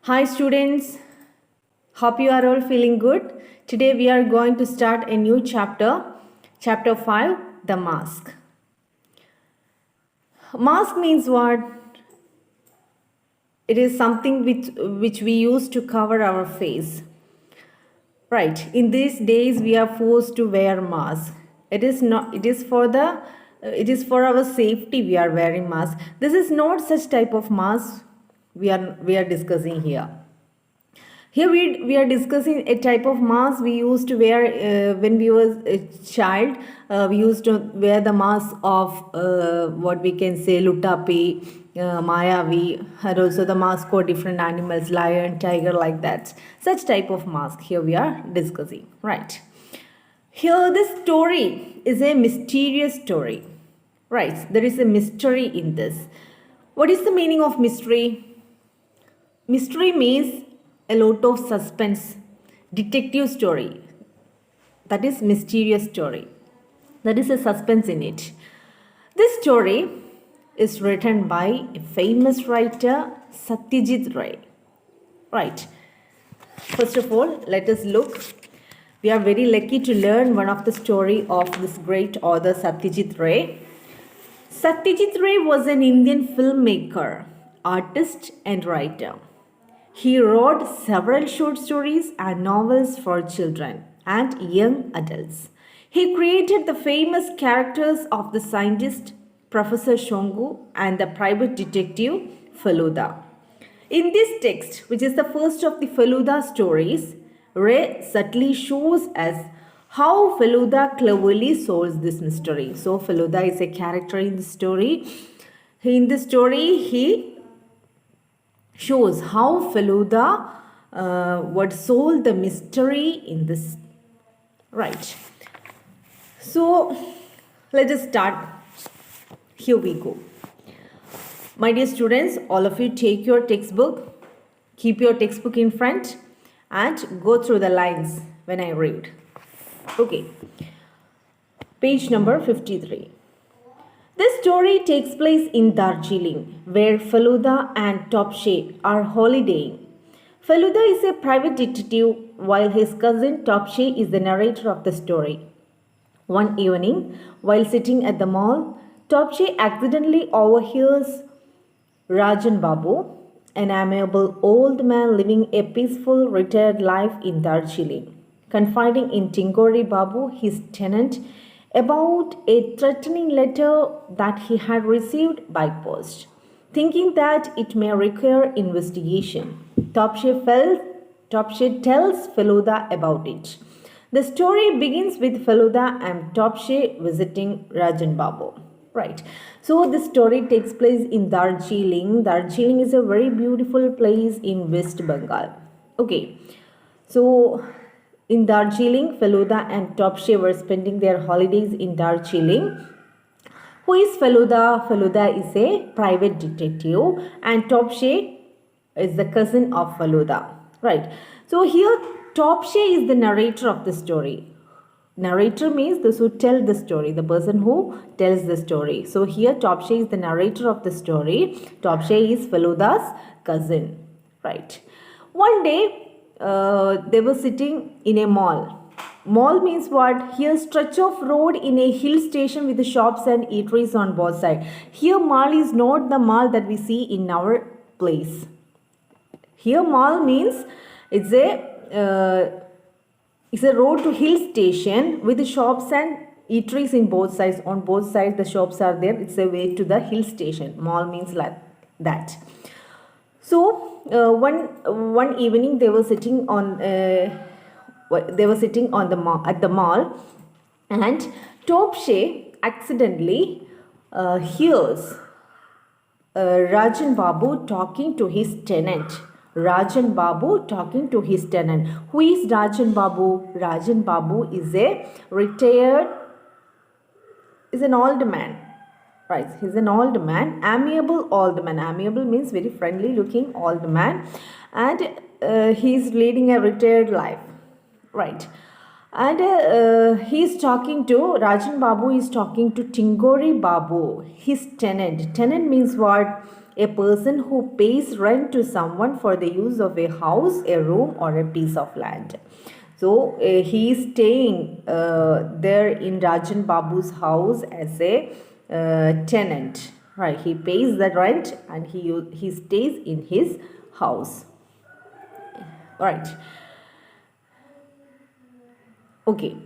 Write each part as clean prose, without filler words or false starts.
Hi students, hope you are all feeling good. Today we are going to start a new chapter, chapter 5, the mask. Mask means what? It is something which we use to cover our face. Right, in these days we are forced to wear mask. It is for our safety we are wearing mask. This is not such type of mask we are discussing here. Here we are discussing a type of mask we used to wear when we were a child. We used to wear the mask of what we can say Lutapi, Mayavi, and also the mask for different animals, lion, tiger, like that. Such type of mask here we are discussing. Right. Here this story is a mysterious story. Right. There is a mystery in this. What is the meaning of mystery? Mystery means a lot of suspense, detective story. That is mysterious story. That is a suspense in it. This story is written by a famous writer Satyajit Ray. Right. First of all, let us look. We are very lucky to learn one of the story of this great author Satyajit Ray. Satyajit Ray was an Indian filmmaker, artist and writer. He wrote several short stories and novels for children and young adults. He created the famous characters of the scientist Professor Shongu and the private detective Feluda. In this text, which is the first of the Feluda stories, Ray subtly shows us how Feluda cleverly solves this mystery. So Feluda is a character in the story. In the story, he shows how Feluda would solve the mystery in this. Right. So let us start. Here we go. My dear students, all of you take your textbook, keep your textbook in front and go through the lines when I read. Okay. Page number 53. This story takes place in Darjeeling, where Feluda and Topshe are holidaying. Feluda is a private detective, while his cousin Topshe is the narrator of the story. One evening, while sitting at the mall, Topshe accidentally overhears Rajan Babu, an amiable old man living a peaceful, retired life in Darjeeling, confiding in Tingori Babu, his tenant, about a threatening letter that he had received by post. Thinking that it may require investigation, Topshe tells Feluda about it. The story begins with Feluda and Topshe visiting Rajan Babu. Right. So the story takes place in Darjeeling. Darjeeling is a very beautiful place in West Bengal. Okay. So in Darjeeling, Feluda and Topshe were spending their holidays in Darjeeling. Who is Feluda? Feluda is a private detective and Topshe is the cousin of Feluda. Right. So here Topshe is the narrator of the story. Narrator means those who tell the story, the person who tells the story. So here Topshe is the narrator of the story. Topshe is Feluda's cousin. Right. One day they were sitting in a mall. Mall means what? Here stretch of road in a hill station with the shops and eateries on both sides. Here mall is not the mall that we see in our place. Here mall means it's a road to hill station with the shops and eateries in both sides. On both sides the shops are there. It's a way to the hill station. Mall means like that. So one evening they were sitting on the mall, at the mall, and Topshe accidentally hears Rajan Babu talking to his tenant. Rajan Babu talking to his tenant. Who is Rajan Babu? Rajan Babu is an old man. Right, he's an old man, amiable old man. Amiable means very friendly looking old man, and he's leading a retired life. Right, and he's talking to Rajan Babu is talking to Tingori Babu, his tenant. Tenant means what? a person who pays rent to someone for the use of a house, a room, or a piece of land. So he is staying there in Rajan Babu's house as a tenant. Right, he pays the rent and he stays in his house. Right. Okay.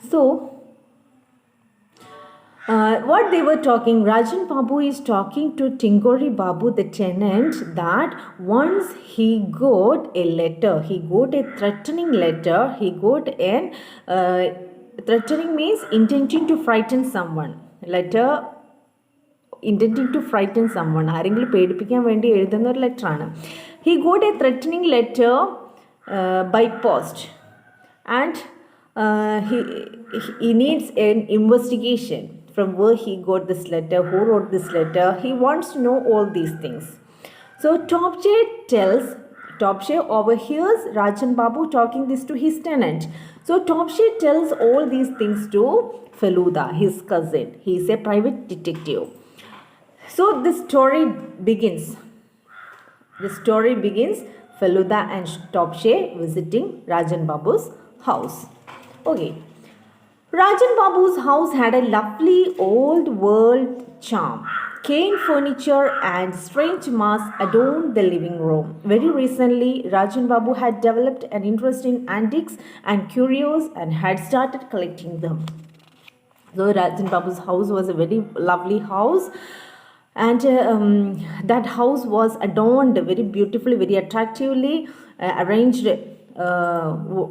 So what they were talking, Rajan Babu is talking to Tingori Babu, the tenant, that once he got a letter, he got a threatening letter, he got an threatening means intending to frighten someone. Letter intending to frighten someone. ആരെങ്കിലും പേടിപ്പിക്കാൻ വേണ്ടി എഴുതുന്ന ഒരു ലെറ്ററാണ്. He got a threatening letter by post and he needs an investigation from where he got this letter, who wrote this letter. He wants to know all these things. So Topshe overhears Rajan Babu talking this to his tenant. So Topshe tells all these things to Feluda, his cousin. He is a private detective. So the story begins. Feluda and Topshe visiting Rajan Babu's house. Okay. Rajan Babu's house had a lovely old world charm. Cane furniture and strange masks adorned the living room. Very recently, Rajan Babu had developed an interest in antiques and curios and had started collecting them. So Rajan Babu's house was a very lovely house. And that house was adorned very beautifully, very attractively, arranged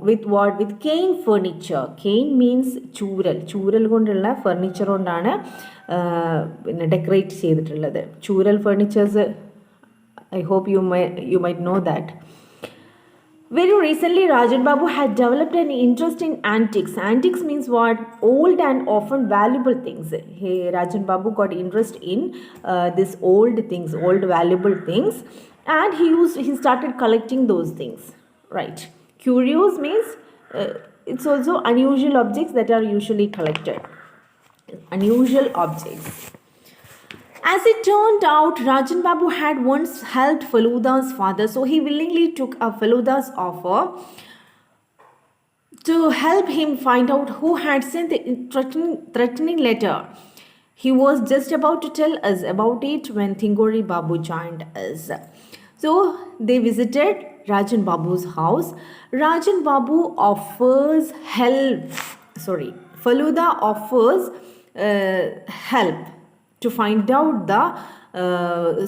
with what? With cane furniture. Cane means ചൂരൽ കൊണ്ടുള്ള furniture കൊണ്ടാണ് പിന്നെ decorate ചെയ്തിട്ടുള്ളത്. ചൂരൽ furnitures, I hope you might know that. Very recently, Rajan Babu had developed an interest in antiques. Antiques means what? Old and often valuable things. Rajan Babu got interest in these old things, old valuable things, and he started collecting those things. Right. Curios means it's also unusual objects that are usually collected. Unusual objects. As it turned out, Rajan Babu had once helped Feluda's father, so he willingly took up Feluda's offer to help him find out who had sent the threatening letter. He was just about to tell us about it when Tingori Babu joined us. So they visited Rajan Babu's house. Rajan Babu offers help. Feluda offers help to find out the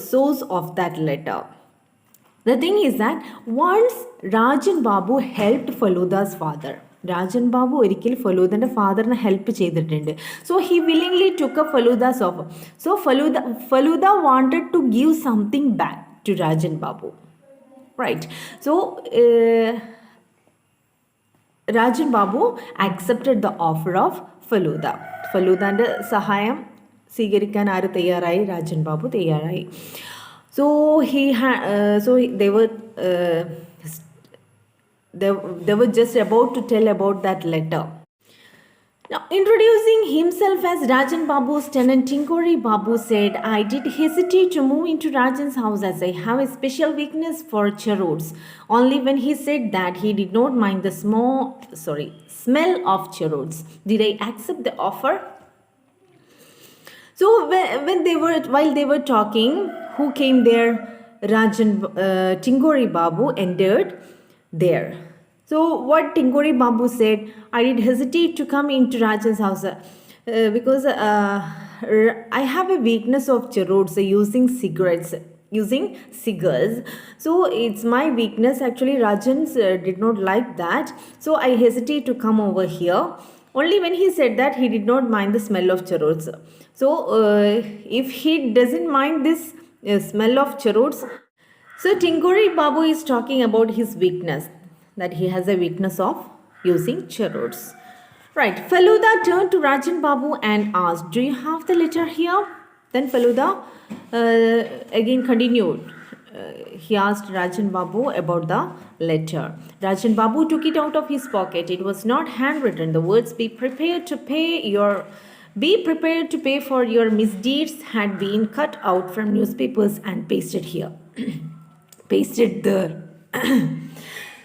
source of that letter. The thing is that once Rajan Babu helped Feluda's father. Rajan Babu ഒരിക്കൽ ഫലൂദൻ്റെ ഫാദറിനെ help ചെയ്തിട്ടുണ്ട്. So he willingly took up Feluda's offer. So Feluda wanted to give something back to Rajan Babu. Right. So Rajan Babu accepted the offer of Feluda. ഫലൂദാൻ്റെ സഹായം സ്വീകരിക്കാൻ ആര് തയ്യാറായി? രാജൻ ബാബു തയ്യാറായി. So they were just about to tell about that letter. Now, introducing himself as Rajan Babu's tenant, Tingori Babu said, "I did hesitate to move into Rajan's house as I have a special weakness for cheroos. Only when he said that, he did not mind the smell of cheroos. Did I accept the offer?" So while they were talking, who came there? Tingori Babu entered there. So what Tingori Babu said, "I did hesitate to come into Rajan's house because I have a weakness of cheroots, using cigars. So it's my weakness. Actually, Rajan's did not like that. So I hesitate to come over here." Only when he said that, he did not mind the smell of cheroots. So if he doesn't mind this smell of cheroots, so Tingori Babu is talking about his weakness, that he has a weakness of using cheroots. Right. Feluda turned to Rajan Babu and asked, "Do you have the letter here?" Then Feluda again continued. He asked Rajan Babu about the letter. Rajan Babu took it out of his pocket. It was not handwritten. The words, "Be prepared to pay your Be prepared to pay for your misdeeds had been cut out from newspapers and pasted here. Pasted there.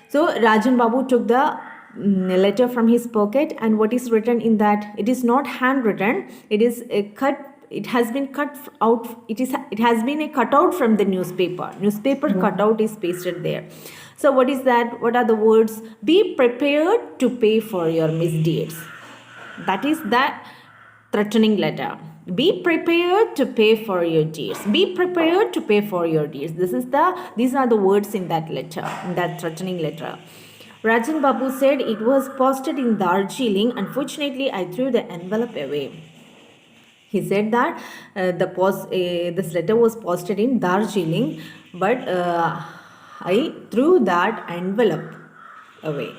So Rajan Babu took the letter from his pocket, and what is written in that? It is not handwritten. It is a cut. It has been cut out. It has been a cutout from the newspaper. Newspaper cutout is pasted there. So what is that? What are the words? Be prepared to pay for your misdeeds. That is that threatening letter. Be prepared to pay for your deeds. Be prepared to pay for your deeds. These are the words in that letter, in that threatening letter. Rajan Babu said it was posted in Darjeeling. Unfortunately, I threw the envelope away. He said that this letter was posted in Darjeeling, but I threw that envelope away.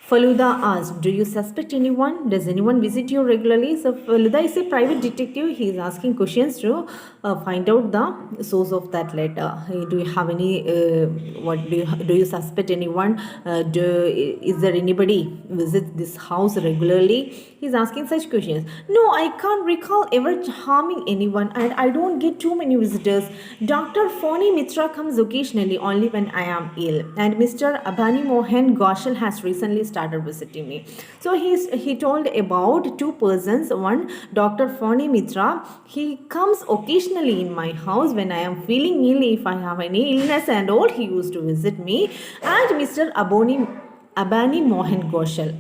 Faluda asked, do you suspect anyone? Does anyone visit you regularly? So Faluda is a private detective. He is asking questions to find out the source of that letter. Do you have any, do you suspect anyone? Is there anybody visits this house regularly? He is asking such questions. No, I can't recall ever harming anyone, and I don't get too many visitors. Dr. Phony Mitra comes occasionally only when I am ill, and Mr. Abani Mohan Goshal has recently started visiting me. So he told about two persons. One, Dr. Phony Mitra, he comes occasionally in my house when I am feeling ill, if I have any illness and all, he used to visit me. And Mr. Abani Mohan Goshal,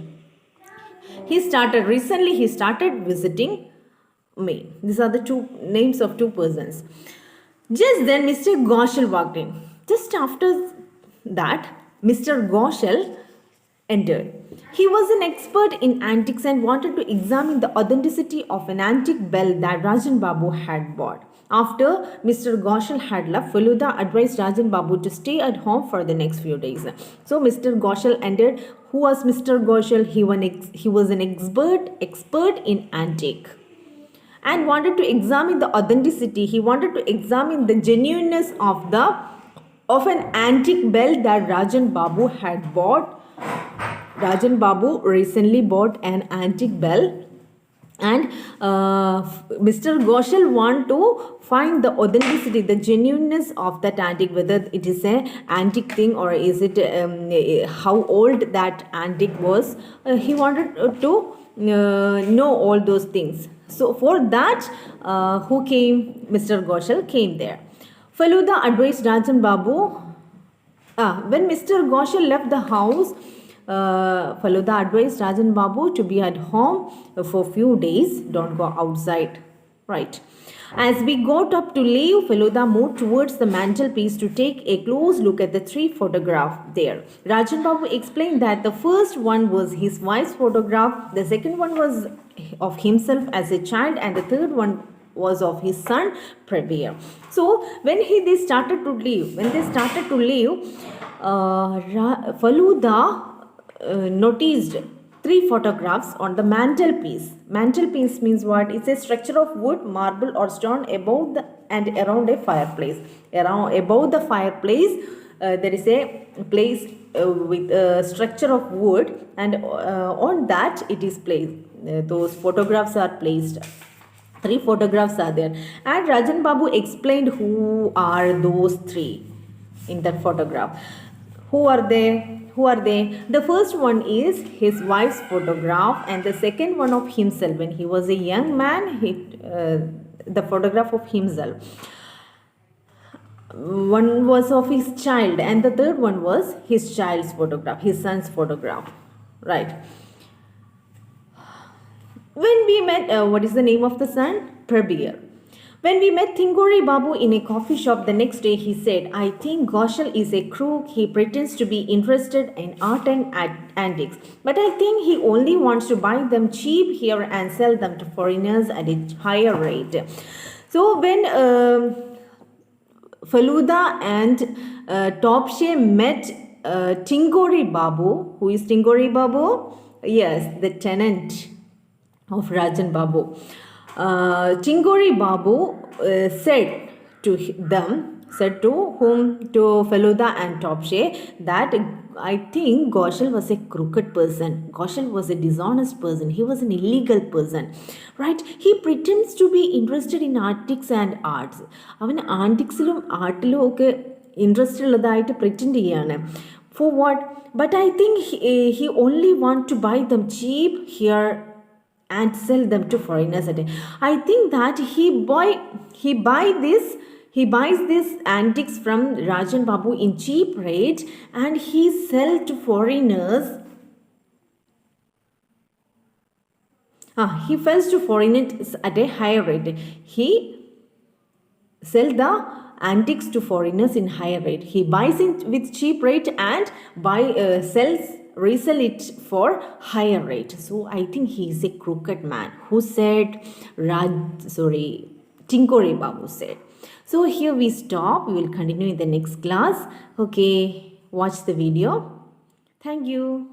he started visiting me. These are the two names of two persons. Just then Mr. Goshal walked in. Just after that, Mr. Goshal entered. He was an expert in antiques and wanted to examine the authenticity of an antique bell that Rajan Babu had bought. After Mr. Goshal had left, Faluda advised Rajan Babu to stay at home for the next few days. So Mr. Goshal entered. Who was Mr. Goshal? He was an expert in antique and wanted to examine the authenticity. He wanted to examine the genuineness of an antique bell that Rajan Babu had bought. Rajan Babu recently bought an antique bell, and Mr. Goshal want to find the authenticity, the genuineness of that antique, whether it is an antique thing or is it how old that antique was. He wanted to know all those things. So for that, who came? Mr. Goshal came there. Faluda advised Rajan Babu. When Mr. Goshal left the house, Faluda advised Rajan Babu to be at home for a few days. Don't go outside. Right. As we got up to leave, Faluda moved towards the mantelpiece to take a close look at the three photographs there. Rajan Babu explained that the first one was his wife's photograph, the second one was of himself as a child, and the third one was of his son Prabir. So when they started to leave, Faluda noticed three photographs on the mantelpiece. Mantelpiece means what? It's a structure of wood, marble or stone above and around a fireplace. Above the fireplace, there is a place with a structure of wood, and on that it is placed. Those photographs are placed. Three photographs are there, and Rajan Babu explained who are those three in that photograph. Who are they? The first one is his wife's photograph, and the second one of himself when he was a young man. The photograph of himself. One was of his child, and the third one was his child's photograph, his son's photograph. Right. When we met, what is the name of the son? Prabir. When we met Thingori Babu in a coffee shop the next day, he said, I think Goshal is a crook. He pretends to be interested in art and antiques, but I think he only wants to buy them cheap here and sell them to foreigners at a higher rate. So when Faluda and Topshe met Thingori Babu, who is Thingori Babu? Yes, the tenant of Rajan Babu. Thingori Babu said to them, said to whom? To Feluda and Topshe, that I think Goshal was a crooked person. Goshal was a dishonest person. He was an illegal person. Right? He pretends to be interested in antiques and arts. അവൻ ആൻറ്റിക്സിലും ആർട്ടിലും ഒക്കെ interest ഉള്ളതായിട്ട് pretend ചെയ്യാണ്. For what? But I think he only want to buy them cheap here and sell them to foreigners. I think that he buys this antiques from Rajan Babu in cheap rate and he sell to foreigners. He sells to foreigners at a higher rate. He sell the antiques to foreigners in higher rate. He buys it with cheap rate and resell it for higher rate. So I think he is a crooked man. Who said? Tinkore Babu said. So here we stop. We will continue in the next class. Okay, watch the video. Thank you.